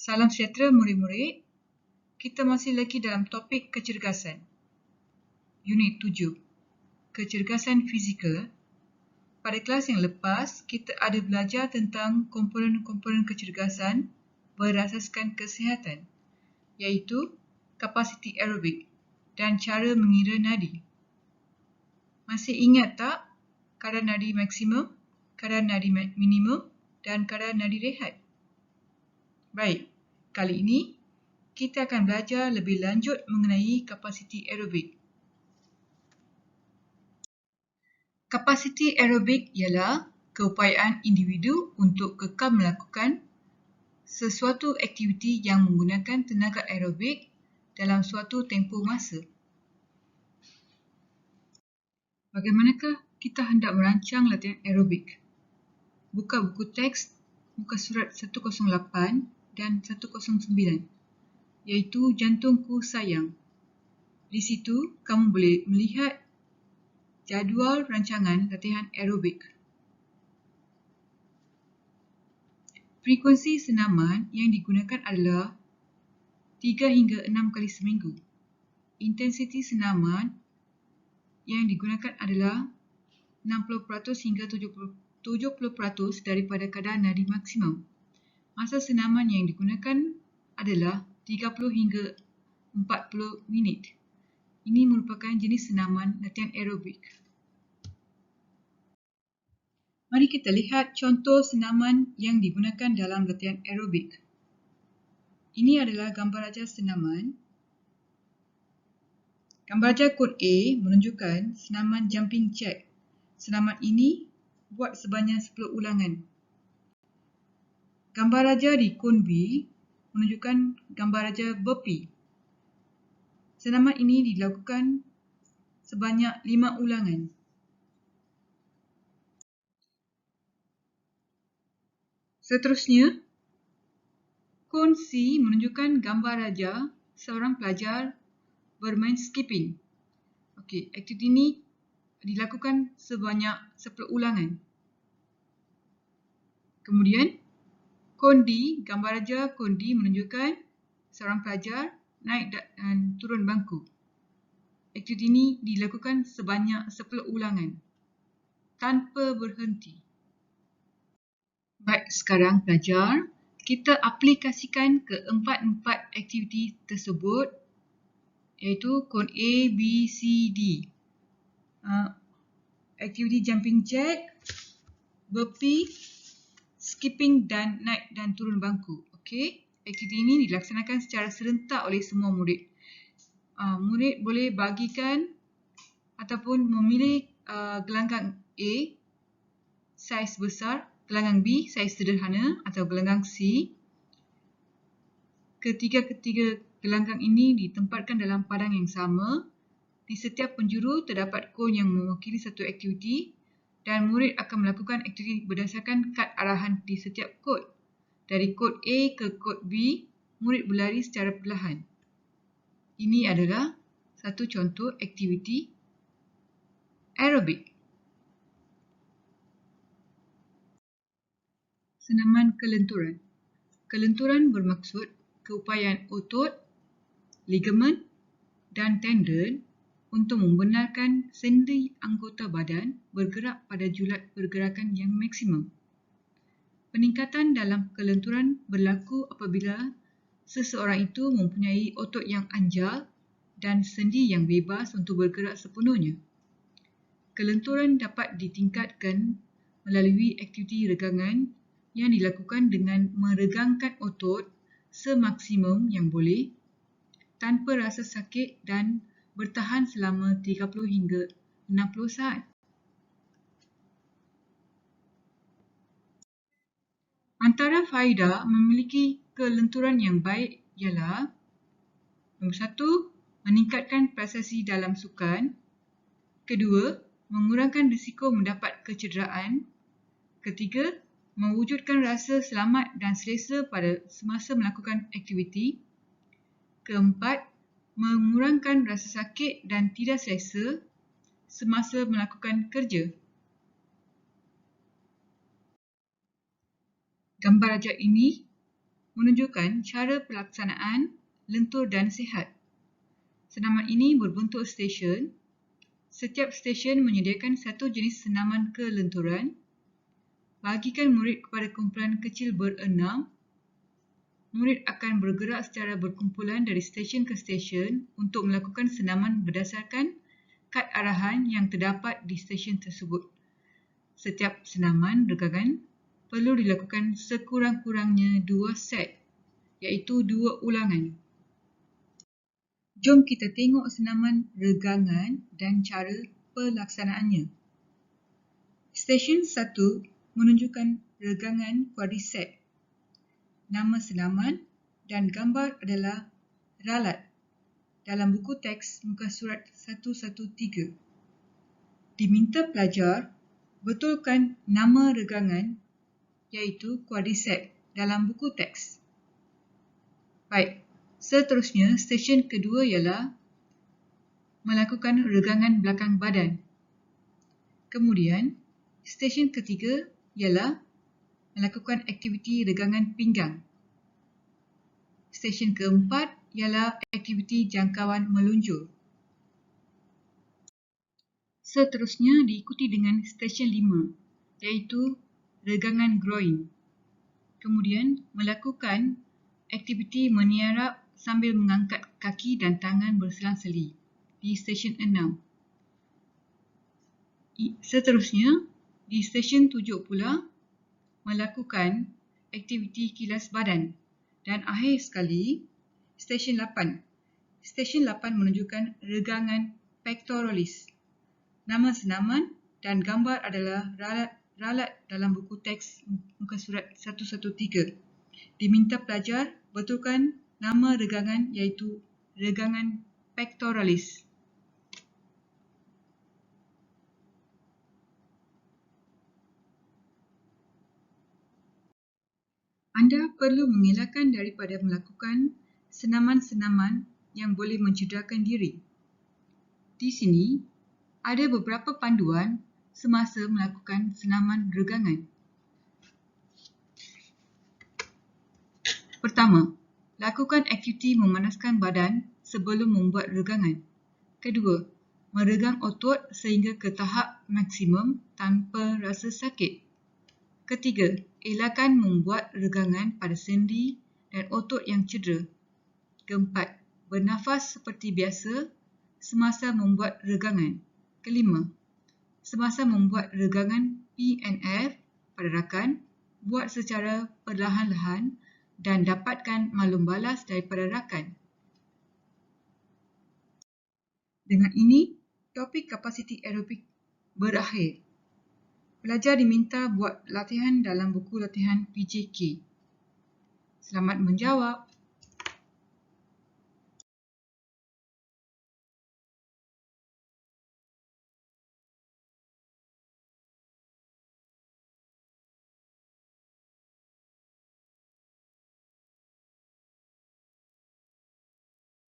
Salam sejahtera murid-murid. Kita masih lagi dalam topik kecergasan. Unit 7. Kecergasan fizikal. Pada kelas yang lepas, kita ada belajar tentang komponen-komponen kecergasan berasaskan kesihatan, iaitu kapasiti aerobik dan cara mengira nadi. Masih ingat tak kadar nadi maksimum, kadar nadi minimum dan kadar nadi rehat? Baik, kali ini kita akan belajar lebih lanjut mengenai kapasiti aerobik. Kapasiti aerobik ialah keupayaan individu untuk kekal melakukan sesuatu aktiviti yang menggunakan tenaga aerobik dalam suatu tempoh masa. Bagaimanakah kita hendak merancang latihan aerobik? Buka buku teks muka surat 108 dan 109, iaitu Jantungku Sayang. Di situ kamu boleh melihat jadual rancangan latihan aerobik. Frekuensi senaman yang digunakan adalah 3 hingga 6 kali seminggu. Intensiti senaman yang digunakan adalah 60% hingga 70% daripada kadar nadi maksimum. Masa senaman yang digunakan adalah 30 hingga 40 minit. Ini merupakan jenis senaman latihan aerobik. Mari kita lihat contoh senaman yang digunakan dalam latihan aerobik. Ini adalah gambar raja senaman. Gambar raja kod A menunjukkan senaman jumping jack. Senaman ini buat sebanyak 10 ulangan. Gambar raja di kon B menunjukkan gambar raja burpee. Senaman ini dilakukan sebanyak 5 ulangan. Seterusnya, kon C menunjukkan gambar raja seorang pelajar bermain skipping. Okey, aktiviti ini dilakukan sebanyak 10 ulangan. Kemudian, kon D, gambar raja kon D menunjukkan seorang pelajar naik dan turun bangku. Aktiviti ini dilakukan sebanyak 10 ulangan tanpa berhenti. Baik, sekarang pelajar, kita aplikasikan keempat-empat aktiviti tersebut, iaitu kon A, B, C, D. Aktiviti jumping jack, burpee, skipping dan naik dan turun bangku. Okey, aktiviti ini dilaksanakan secara serentak oleh semua murid. Murid boleh bagikan ataupun memilih gelanggang A, saiz besar, gelanggang B, saiz sederhana atau gelanggang C. Ketiga-ketiga gelanggang ini ditempatkan dalam padang yang sama. Di setiap penjuru terdapat kon yang mewakili satu aktiviti dan murid akan melakukan aktiviti berdasarkan kad arahan di setiap kod. Dari kod A ke kod B, murid berlari secara perlahan. Ini adalah satu contoh aktiviti aerobik. Senaman kelenturan. Kelenturan bermaksud keupayaan otot, ligamen dan tendon untuk membenarkan sendi anggota badan bergerak pada julat pergerakan yang maksimum. Peningkatan dalam kelenturan berlaku apabila seseorang itu mempunyai otot yang anjal dan sendi yang bebas untuk bergerak sepenuhnya. Kelenturan dapat ditingkatkan melalui aktiviti regangan yang dilakukan dengan meregangkan otot semaksimum yang boleh tanpa rasa sakit dan bertahan selama 30 hingga 60 saat. Antara faedah memiliki kelenturan yang baik ialah: nombor 1, meningkatkan prestasi dalam sukan. Kedua, mengurangkan risiko mendapat kecederaan. Ketiga, mewujudkan rasa selamat dan selesa pada semasa melakukan aktiviti. Keempat, mengurangkan rasa sakit dan tidak selesa semasa melakukan kerja. Gambar raja ini menunjukkan cara pelaksanaan lentur dan sihat. Senaman ini berbentuk stesen. Setiap stesen menyediakan satu jenis senaman kelenturan. Bagikan murid kepada kumpulan kecil berenam. Murid akan bergerak secara berkumpulan dari stesen ke stesen untuk melakukan senaman berdasarkan kad arahan yang terdapat di stesen tersebut. Setiap senaman regangan perlu dilakukan sekurang-kurangnya 2 set, iaitu 2 ulangan. Jom kita tengok senaman regangan dan cara pelaksanaannya. Stesen 1 menunjukkan regangan quadriceps. Nama senaman dan gambar adalah ralat dalam buku teks muka surat 113. Diminta pelajar betulkan nama regangan iaitu quadriceps dalam buku teks. Baik, seterusnya stesen kedua ialah melakukan regangan belakang badan. Kemudian, stesen ketiga ialah melakukan aktiviti regangan pinggang. Stesen keempat ialah aktiviti jangkauan meluncur. Seterusnya diikuti dengan stesen 5, iaitu regangan groin. Kemudian, melakukan aktiviti meniarap sambil mengangkat kaki dan tangan berselang-seli di stesen 6. Seterusnya, di stesen 7 pula, melakukan aktiviti kilas badan. Dan akhir sekali, stesen 8. Stesen 8 menunjukkan regangan pectoralis. Nama senaman dan gambar adalah ralat dalam buku teks muka surat 113. Diminta pelajar betulkan nama regangan iaitu regangan pectoralis. Anda perlu mengelakkan daripada melakukan senaman-senaman yang boleh mencederakan diri. Di sini, ada beberapa panduan semasa melakukan senaman regangan. Pertama, lakukan aktiviti memanaskan badan sebelum membuat regangan. Kedua, meregang otot sehingga ke tahap maksimum tanpa rasa sakit. Ketiga, elakkan membuat regangan pada sendi dan otot yang cedera. Keempat, bernafas seperti biasa semasa membuat regangan. Kelima, semasa membuat regangan PNF pada rakan, buat secara perlahan-lahan dan dapatkan maklum balas daripada rakan. Dengan ini, topik kapasiti aerobik berakhir. Pelajar diminta buat latihan dalam buku latihan PJK. Selamat menjawab.